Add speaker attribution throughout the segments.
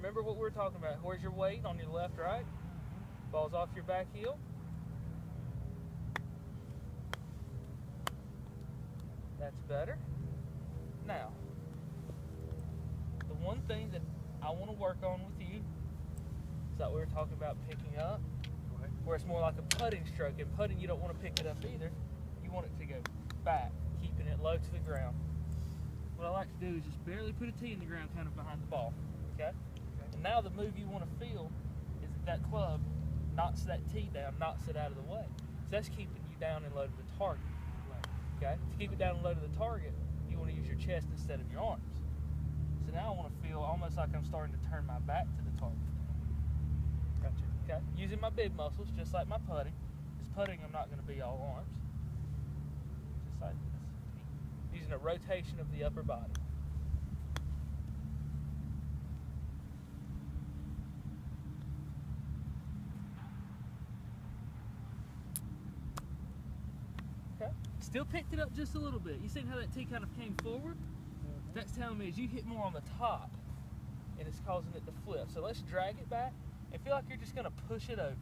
Speaker 1: remember what we were talking about. Where's your weight? On your left, right? Ball's off your back heel. That's better. Now, the one thing that I want to work on with you is that we were talking about picking up, where it's more like a putting stroke. And putting, you don't want to pick it up either. You want it to go back, keeping it low to the ground. What I like to do is just barely put a tee in the ground kind of behind the ball, okay? And now the move you want to feel is that club knocks that tee down, knocks it out of the way. So that's keeping you down and low to the target, okay? To keep it down and low to the target, you want to use your chest instead of your arms. So now I want to feel almost like I'm starting to turn my back to the target.
Speaker 2: Gotcha.
Speaker 1: Okay? Using my big muscles, just like my putting. Because putting, I'm not going to be all arms. Just like this. Using a rotation of the upper body. Okay? Still picked it up just a little bit. You seen how that tee kind of came forward? That's telling me is you hit more on the top and it's causing it to flip. So let's drag it back and feel like you're just going to push it over.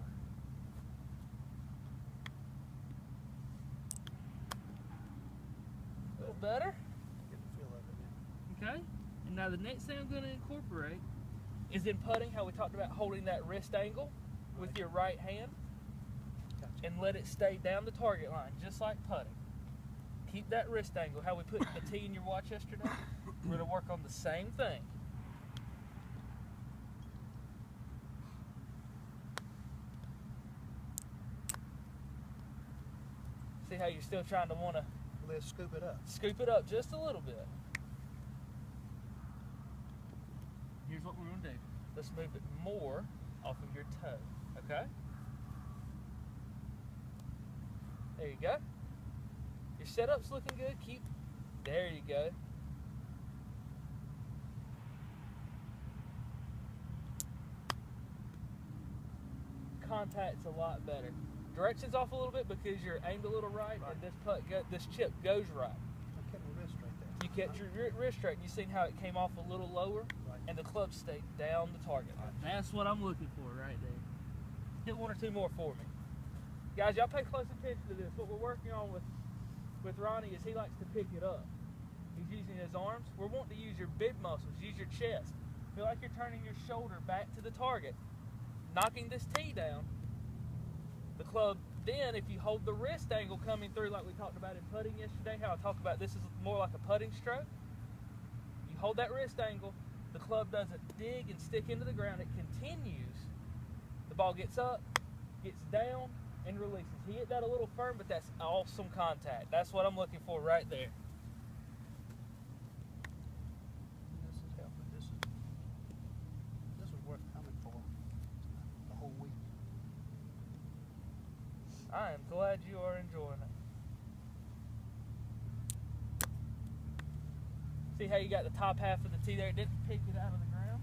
Speaker 1: A little better.
Speaker 2: Get the feel of it,
Speaker 1: Okay? And now the next thing I'm going to incorporate is in putting, how we talked about holding that wrist angle with your right hand.
Speaker 2: Gotcha.
Speaker 1: And let it stay down the target line, just like putting. Keep that wrist angle, how we put the tee in your watch yesterday. We're going to work on the same thing. See how you're still trying to want to
Speaker 2: Let's scoop it up.
Speaker 1: scoop it up just a little bit. Here's what we're going to do. Let's move it more off of your toe, okay? There you go. Your setup's looking good. There you go. Contact's a lot better. Direction's off a little bit because you're aimed a little right, and this chip goes right.
Speaker 2: I kept my wrist right there.
Speaker 1: You kept your wrist straight, and you seen how it came off a little lower,
Speaker 2: Right.
Speaker 1: and the club stayed down the target line. That's what I'm looking for right there. Hit one or two more for me. Guys, y'all pay close attention to this. What we're working on with Ronnie is he likes to pick it up. He's using his arms. We're wanting to use your big muscles, use your chest. Feel like you're turning your shoulder back to the target, knocking this tee down. The club, then if you hold the wrist angle coming through like we talked about in putting yesterday, how I talked about this is more like a putting stroke. You hold that wrist angle, the club doesn't dig and stick into the ground, it continues. The ball gets up, gets down, and releases. He hit that a little firm, but that's awesome contact. That's what I'm looking for right there.
Speaker 2: This is helping. This was worth coming for the whole week.
Speaker 1: I am glad you are enjoying it. See how you got the top half of the tee there? It didn't pick it out of the ground.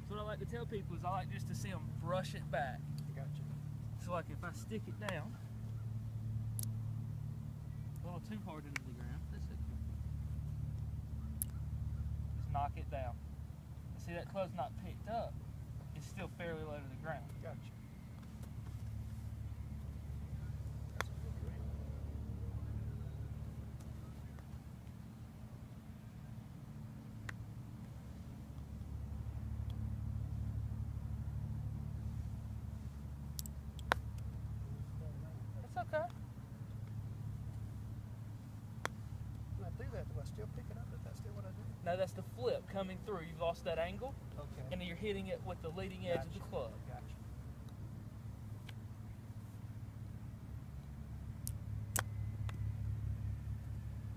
Speaker 1: So what I like to tell people is I like just to see them brush it back.
Speaker 2: Gotcha.
Speaker 1: So like if I stick it down a little too hard into the ground, that's it. Just knock it down. And see that club's not picked up. It's still fairly low to the ground.
Speaker 2: Gotcha. That's a good drill.
Speaker 1: It's okay.
Speaker 2: When I do that, do I still pick it up? Is that still what I do?
Speaker 1: Now that's the flip coming through. You've lost that angle,
Speaker 2: Okay.
Speaker 1: and then you're hitting it with the leading edge of the club.
Speaker 2: Gotcha.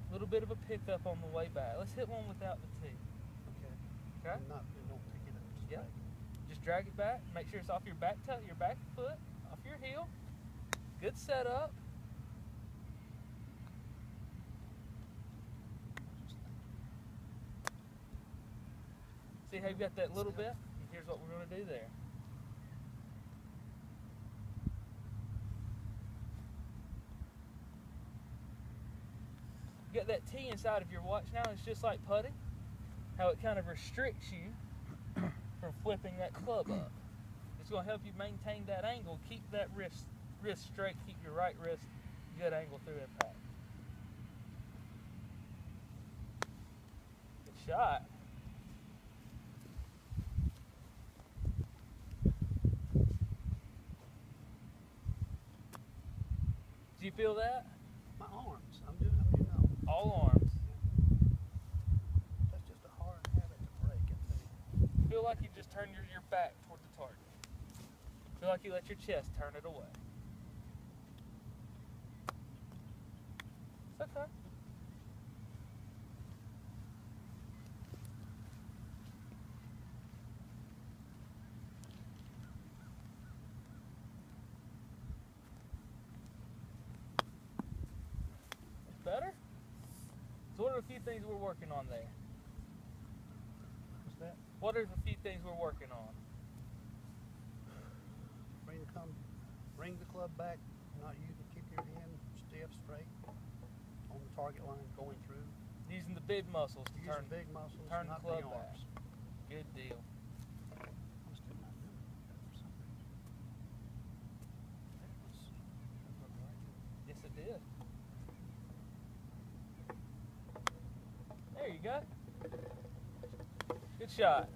Speaker 1: A little bit of a pickup on the way back. Let's hit one without the tee.
Speaker 2: Okay.
Speaker 1: Okay?
Speaker 2: And don't pick it up. Just
Speaker 1: Yeah.
Speaker 2: drag it.
Speaker 1: Just drag it back. Make sure it's off your back toe, your back foot, off your heel. Good setup. See how you've got that little bit? Here's what we're going to do there. You got that tee inside of your watch now. It's just like putting. How it kind of restricts you from flipping that club up. It's going to help you maintain that angle, keep that wrist straight, keep your right wrist good angle through impact. Good shot. Do you feel that?
Speaker 2: My arms. I'm doing
Speaker 1: All arms.
Speaker 2: That's just a hard habit to break, I think.
Speaker 1: Feel like you just turn your back toward the target. Feel like you let your chest turn it away. It's okay. Better? So what are a few things we're working on there?
Speaker 2: What's that?
Speaker 1: What are the few things we're working on?
Speaker 2: Bring the club back, not use the kicker in, stiff, straight, on the target line, going through.
Speaker 1: Using the big muscles to
Speaker 2: Using
Speaker 1: turn
Speaker 2: big muscles,
Speaker 1: turn
Speaker 2: not
Speaker 1: the club
Speaker 2: the
Speaker 1: back.
Speaker 2: arms.
Speaker 1: Good deal.
Speaker 2: I'm still not doing that for some reason. That looked right.
Speaker 1: Yes, it did. There you go. Good shot.